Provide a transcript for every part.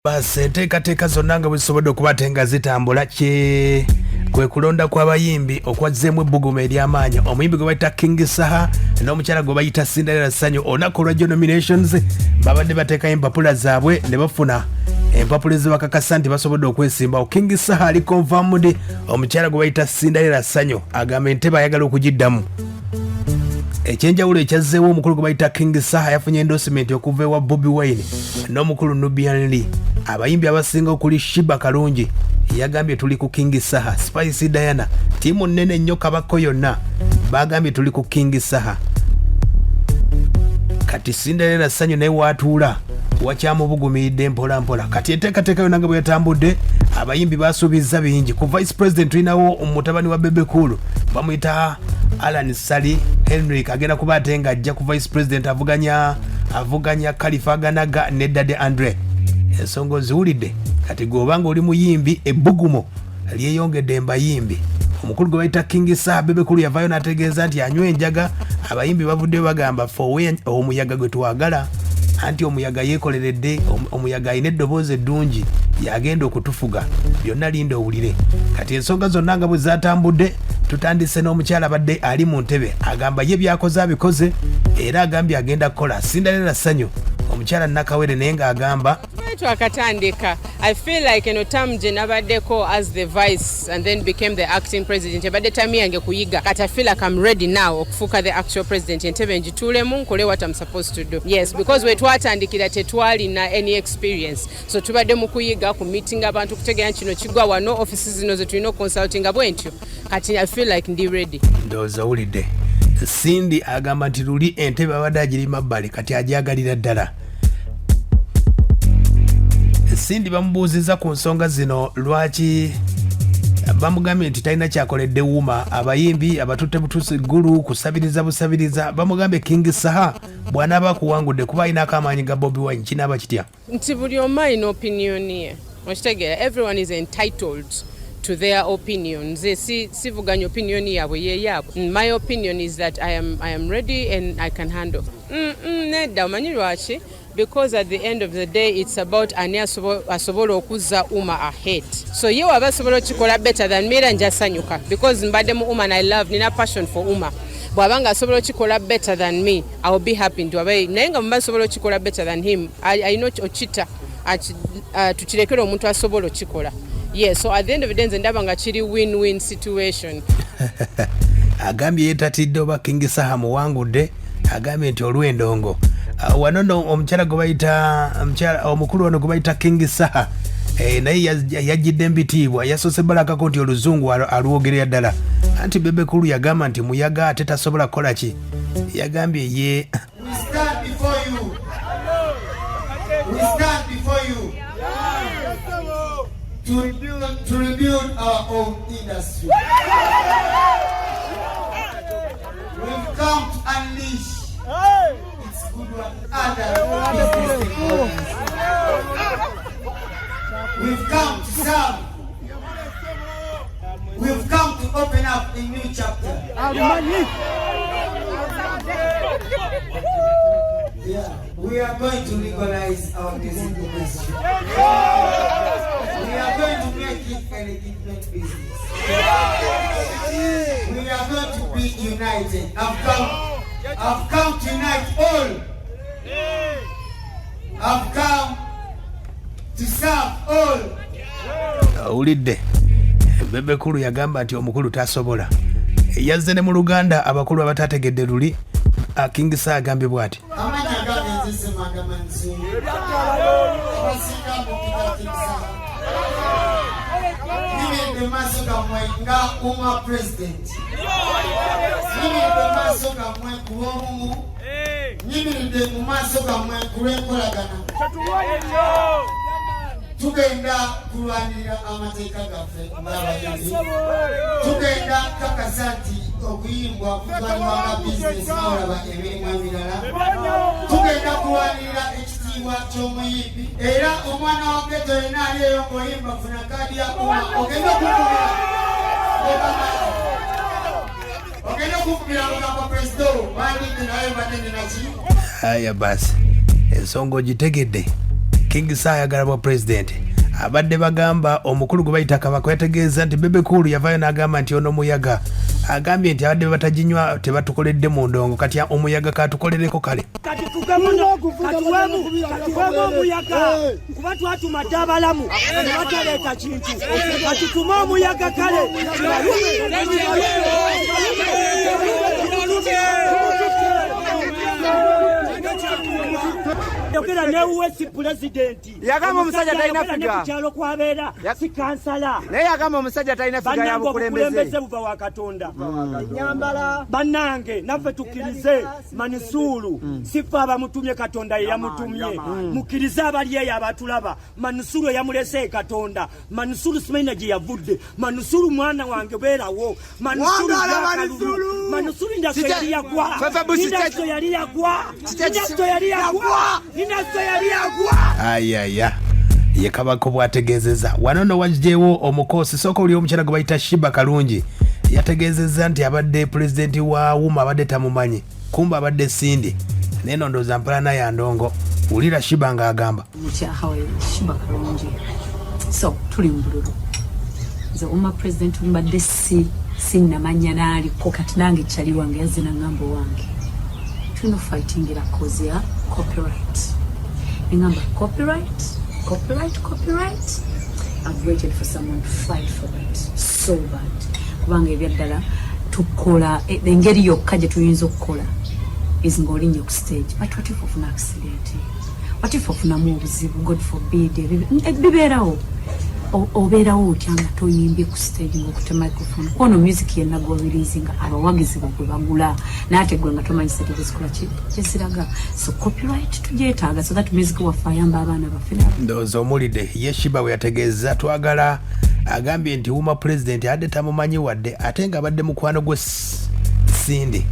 Basi enteekateeka zonna nga bwe zisobodde okubate nga zitambula kwe kulonda kw'abayimbi okwazzeemu ebbugumu ery'amaanyi omuyimbi gwe bayita King Saha n'omukyala gwe bayita Cinderella Ssanyu olunaku olwa nominations babadde bateekayo empapula zaabwe ne bafuna empapula ezibakakasa nti basobodde okwesimbawo. King Saha ali confirmed, omukyala gwe bayita Cinderella Ssanyu agamba entebe ayagala okugiddamu. Ekyenjawulo ekyazzeewo omukulu gwe bayita King Saha yafunye endorsement okuva ewa Bobi Wine n'omukulu Nubian Lee. Abayimbi abasinga okuli Shiba Kalungi yagambye tuli ku King Saha. Spice Diana tiimu nnene nnyo kabako yonna bagambye tuli ku King Saha. Kati Cinderella Ssanyu naye waatuula wakyamubugumiridde mpola mpola. Kati enteekateeka yonna nga bwe yatambudde abayimbi basuubiza bingi. Ku Vice President tulinawo omutabani wa Bebe Cool bamuyita Alan Sali Henrik agenda kuba ate nga ajja ku Vice President avuganya Khalifa Ganaga ne Dade Andre. Ensonga oziwulidde kati gw'obanga oli muyimbi ebbugumo lyeyongedde embayimbi. Omukulu gwe bayita King Saha Bebe Cool yavaayo n'ategeeza nti anywa enjaga. Abayimbi bavuddeyo bagamba ffe omuyaga gwe twagala anti omuyaga yeekoleredde, omuyaga alina eddoboozi eddungi yagenda okutufuga. Byonna linda owulire. Kati ensonga zonna nga bwe zaatambudde tutandise n'omukyala abadde ali mu ntebe agamba ye byakoze abikoze era agambye agenda kukola. Cinderella Ssanyu omukyala nakawere naye ng'agamba twakatandika. I feel like term gye nabaddeko as the vice and then became the acting president ebadde time yange kuyiga. Kati I feel like I'm ready now okufuuka the actual president entebe njituulemu nkole what I'm supposed to do. Yes, because we twatandikira tetwalina any experience, so tubadde mu kuyiga ku meeting abantu kutegera kino kigwa wano offices zino ze tulina consulting bwentyo. Kati I feel like ndi ready. Ndowooza wulidde. Cindy agamba nti luli entebe abadde agiri mabbali kati agyagalira ddala. Cindy bamubuuziza ku nsonga zino lwaki bamugambye nti talina kyakoledde wuuma abayimbi abatutte butuusi ggulu kusabiriza busabiriza. Bamugambye King Saha bw'anaaba akuwangudde kuba ayinaako amaanyi ga Bobi Wine kinaaba kitya? Nti buli omu alina opinion ye okitegeera. Everyone is entitled to their opinions. Sivuganya opinion yaabwe ye yaabwe. My opinion is that I am ready and I can handle. Nedda omanyi lwaki? Because at the end of the day it's about ani asobola okuzza umma ahead. So ye waba asobola okikola better than me era njasanyuka because mbadde mu umma and I love nina passion for umma. Bwabanga asobola okikola better than me I will be happy nti abaye naye nga mba asobola okikola better than him I know okita tukirekera omuntu asobola okikola. Yeah, so at the end of the day nze ndaba nga kiri win-win situation. Agambye yetatidde oba King Saha muwangudde agambye nti olw'endongo wano omukyala gwe bayita omukulu wano gwe bayita King Saha naye yajjidde mbitiibwa yasoose balakako nti oluzungu alwogerera ddala anti Bebe Cool yagamba nti muyaga ate tasobola kukola ki. Yagambye ye to rebuild our own industry. We've come to unleash its good one other business technologies. We've come to serve. We've come to open up a new chapter. Yeah, we are going to legalize our music industry. We are going to make it a legitimate business. We are going to be united. I've come to unite all. I've come to serve all. Ulidde Bebe Cool yagamba nti omukulu tasobola. Yazze ne mu Luganda abakulu abatategedde luli King Saha agambye bw'ati. Amanya agambye nze semagamba nzungu. Abasinga mukita King Saha. Nibidde maaso gammwe nga umma president. Nibidde maaso gammwe ku lw'obumu. Nibidde mu maaso gammwe ku lw'enkolagana. Tugenda kulwanirira amateeka gaffe ng'abayimbi. Tugenda kakasa nti okuyimbwa kutwalibwanga bizinesi n'olaba emirimu emirala. Tugenda kulwanirira ekitiibwa ky'omuyimbi era omwana wa ghetto yenna aliyeyo ng'oyimba funa kaadi ya umma ogenda okukubira ogenda okukubira mugamba president bandinde naye badende naki. Aya basi ensonga ogitegedde King Saha ayagala bwa president abadde bagamba omukulu gwe bayita Kabaka yategeeza nti Bebe Cool yavaayo n'agamba nti ono muyaga agambye nti abadde bataginywa tebatukoledde mu ndongo kati omuyaga katukolereko kale kati tuweemu omuyaga kuba twatumadde abalamu bataleeta kintu kati tuma omuyaga kale yogera ne US president yagamba omusajja talina figa kyalo kwabeera si kansala naye yagamba omusajja talina figa ya bukulembeze buva wa Katonda nyambala bannange naffe tukkirize Manusulu sifa abamutumye Katonda ye yamutumye mukkirize abali eyo abatulaba Manusulu yamulese Katonda Manusulu simaina gye yavudde Manusulu mwana wange beerawo Manusulu ndaso yali yagwa ndaso yali yagwa ayaya ye Kabaka bwategeezezza wano no wajjeewo omukoosi sooka oli omukyala gwe bayita Shiba Kalungi yategeezezza nti abadde pulezidenti wa Wuma abadde tamumanyi kumba abadde Sindi naye ndowooza mpalana ya ndongo wulira Shiba ng'agamba mukyahawe Shiba Kalungi so tuli mu bululu nze Wuma pulezidenti mbadde sinnamanya naaliko kati nange kyali wange yazze n'angamba wange tulina okufightingira cause ya copyright engamba copyright I've waited for someone to fight for that so bad kubanga ebyaddala tukola engeri yokka gye tuyinza okukola is ng'olinnye ku stage but what if ofuna accident what if ofunamu obuzibu God forbid bibeerawo obeerawo otya nga toyimbye ku stage ng'okutte microphone ono music yenna gw'oreleasinga abawagizi bwe bagula naate gwe nga tomanyi sente zikola kyeziraga so copyright tugyetaaga so that music waffe ayamba abaana baffe ndowooza omulidde ye Shiba bwe yategeeza twagala agambye nti Wuma president adde tamumanyi wadde ate nga abadde mukwano gwe Sindi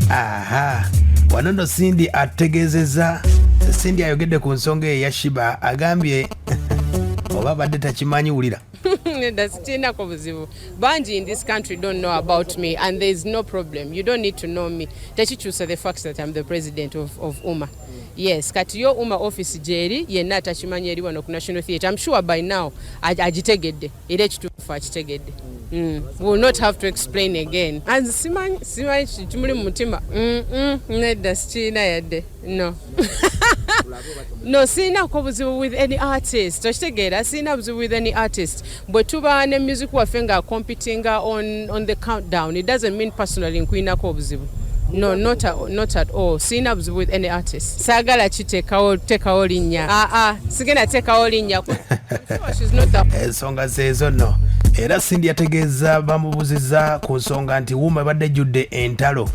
aha wano no Sindi ategeezezza Sindi ayogedde ku nsonga eya Shiba agambye oba abadde takimanyi wulira That's buzibu. Banji in this country don't know about me and there is no problem. You don't need to know me. Techichusa the fact that I'm the president of Uma. Yes, kati yo Uma office jeri yenna tachimanyi eri wano ku National Theatre. I'm sure by now agitegedde. Era ekituufu akitegedde. We will not have to explain again. And simanyi kimuli mu mutima. Nedda sikiina yadde. No. No, sina buzibu with any artist. Toshtegera sina buzibu with any artist. But tuba ne music waffe nga competing on the countdown. It doesn't mean personally nkuina buzibu. No, not at all. Sina buzibu with any artist. Sagala tekawo linnya. Sigenda tekawo linnya. She's not that. Ensonga zezo no. Era Sindi yategeeza bamubuzizza ku nsonga nti Wuma badde judde entalo.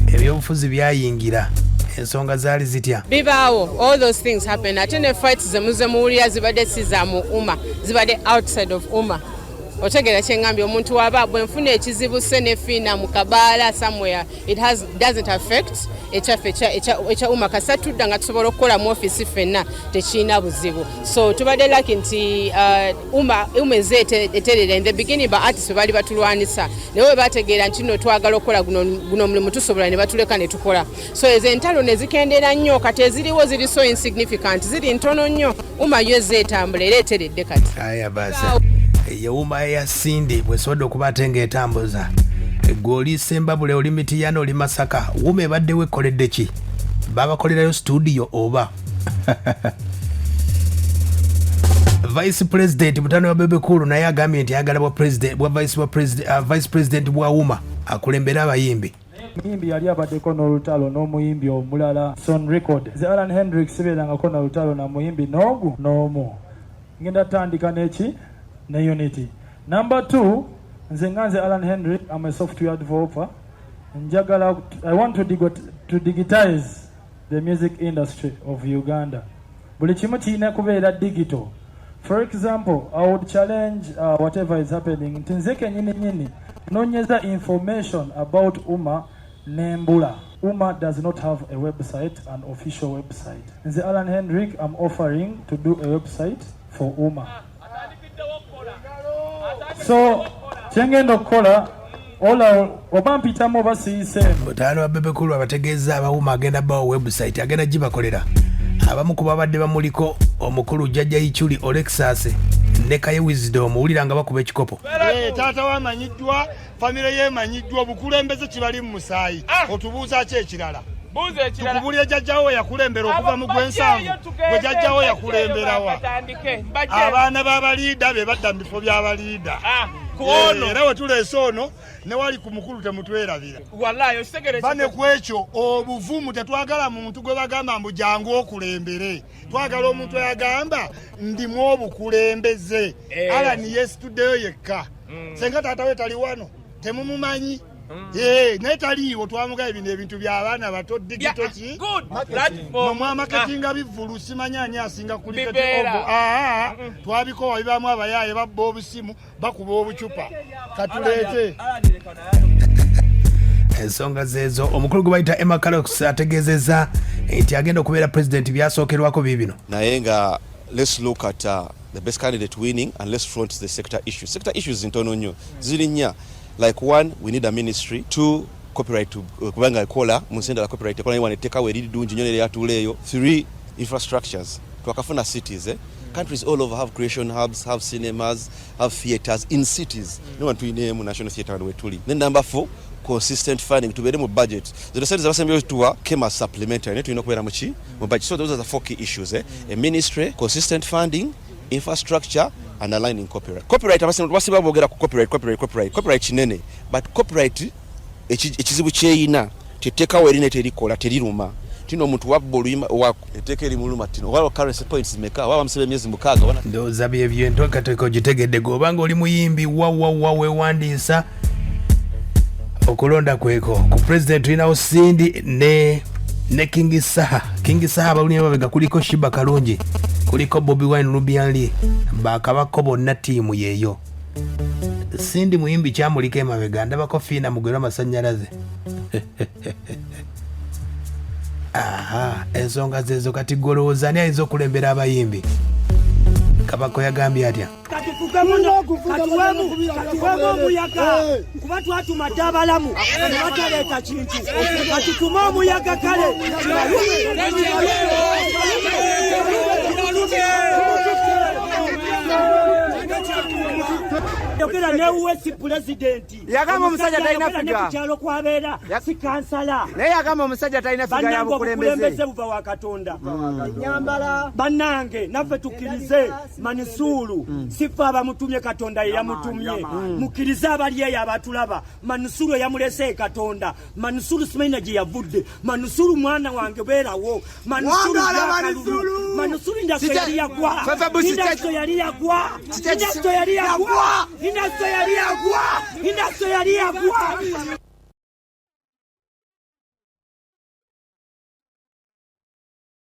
Ebyobufuzi byayingira. Ensonga zaali zitya bibaawo all those things happen ate ne fights zemuze muwulira zibadde siza mu Uma zibadde outside of Uma otegera kyengambye omuntu waba bwenfuna ekizibu senefiina mu kabaala somewhere doesn't affect echa Uma kasatudda nga tusobola okukola mu office ffenna tekiina buzibu so tubadde lucky nti Uma eterera in the beginning ba artists bali batulwanisa naye bategeera nti no twagala okukola guno mulimu tusobola ne batuleka ne tukola so ezo entalo ne zikendera nnyo kati eziriwo ziri so insignificant ziri ntono nnyo Uma yo ezeetambula era eteredde kati aya basi ye Wuma ya Sindi bwesobodde okuba ate ng'etambuza gw'oli Sembabule oli Mitiyano oli Masaka Wuma ebaddewo ekoledde ki babakolerayo studio oba Vice President mutano wa Bebe Cool naye agambye nti ayagala Vice President bwa Wuma akulembera abayimbi muyimbi yali abaddeko n'olutalo n'omuyimbi omulala Son Record ze Alan Hendrix sibeerangako n'olutalo na muyimbi n'omu ngenda tandika n'eki ne Unity. Number 2, nze Alan Hendrick, I'm a software developer. I want to digitize the music industry of Uganda. Buli kimu kirina kubeera digital. For example, I would challenge whatever is happening. Nze kennyini nonyeza information about Uma nembula. Uma does not have a website, an official website. Nze Alan Hendrick, I'm offering to do a website for Uma. So, kyengenda okukola ola oba mpitamu oba siise mutaano wa bebekulu abategeeza abawuma agenda bawo website agenda gibakolera abamu ku babadde bamuliko omukulu jjajja Ichuli Olexas ne Kaye Wisdom owulira nga bakuba ekikopo taata wamanyiddwa famire yemanyiddwa obukulembeze kibali mu musaayi otubuuza ki ekirala tukubulira jjajjawo yakulembera okuva mu gwensanvu gwe jjajjawo yakulemberawa abaana b'abaliida be badda mu bifo by'abaliida era wetuleese ono ne wali ku mukulu temutwerabira bane ku ekyo obuvumu tetwagala muntu gwe bagamba mbu jangu okulembere twagala omuntu ayagamba ndimu obukulembeze alani yesituddeyo yekka senga taata we tali wano temumumanyi naye taliiwo twamugaye bino ebintu by'abaana bato digito ki mwamaketinga bivulu simanyani asinga kuliketiogo twabikowa bibaamu abayaaye babba obusimu bakuba obucupa katuleete ensonga zezo omukulu gwe bayita Emma Calox ategeezezza nti agenda okubeera president byasookerwako bibino naye nga let's look at the best candidate winning and let's front the sector issues ntono nnyo ziri nnya. Like one, we need a ministry. Two, copyright to kubanga kola musenda la copyright kola iwane take away dunji nyone ya tuleyo. Three, infrastructures. Twakafuna cities countries all over have creation hubs, have cinemas, have theaters in cities. No one to name national theater and wetuli. Then number four, consistent funding to be mu budget. The studies assembly to came as supplementary to inokubera muchi mu budget. So those are the four key issues A ministry, consistent funding, infrastructure and aligning copyright. Copyright abasiba bogera ku copyright kinene but copyright ekizibu kyeyina teteka werine terikola teriruma tino omuntu wabba oluyima wako eteka eri muluma tino waba currency points meka waba msebe myezi mukaga wana ndoza byebyo ntokateko gitegedde gobanga oli muyimbi wawe wandisa okulonda kweko ku president ina Sindi ne King Saha abalunye babega kuliko Shiba Kalungi kuliko Bobi Wine Rubianli bakabako bonna tiimu yeeyo Sindi muyimbi kyamulika emabega ndabako fiina mugwera amasannyalaze ensonga zezo kati golowooza ani ayinza okulembera abayimbi Kabako yagambye atya katuwemu omuyaga kuba twatumadde abalamu bataleeta kintu kati tuma omuyaga kale yogera ne West President yagamba omusajja talina figa kukyalo kwabeera si kansala naye yagamba omusajja talina figa ya bukulembeze buva wa Katonda nyambala bannange naffe tukkirize Manisuulu sifa abamutumye Katonda ye yamutumye mukkirize abali eyo abatulaba Manisuulu yamulese Katonda Manisuulu simanyi gye yavudde Manisuulu mwana wange beerawo Manisuulu yali yagwa Industry yali yagwa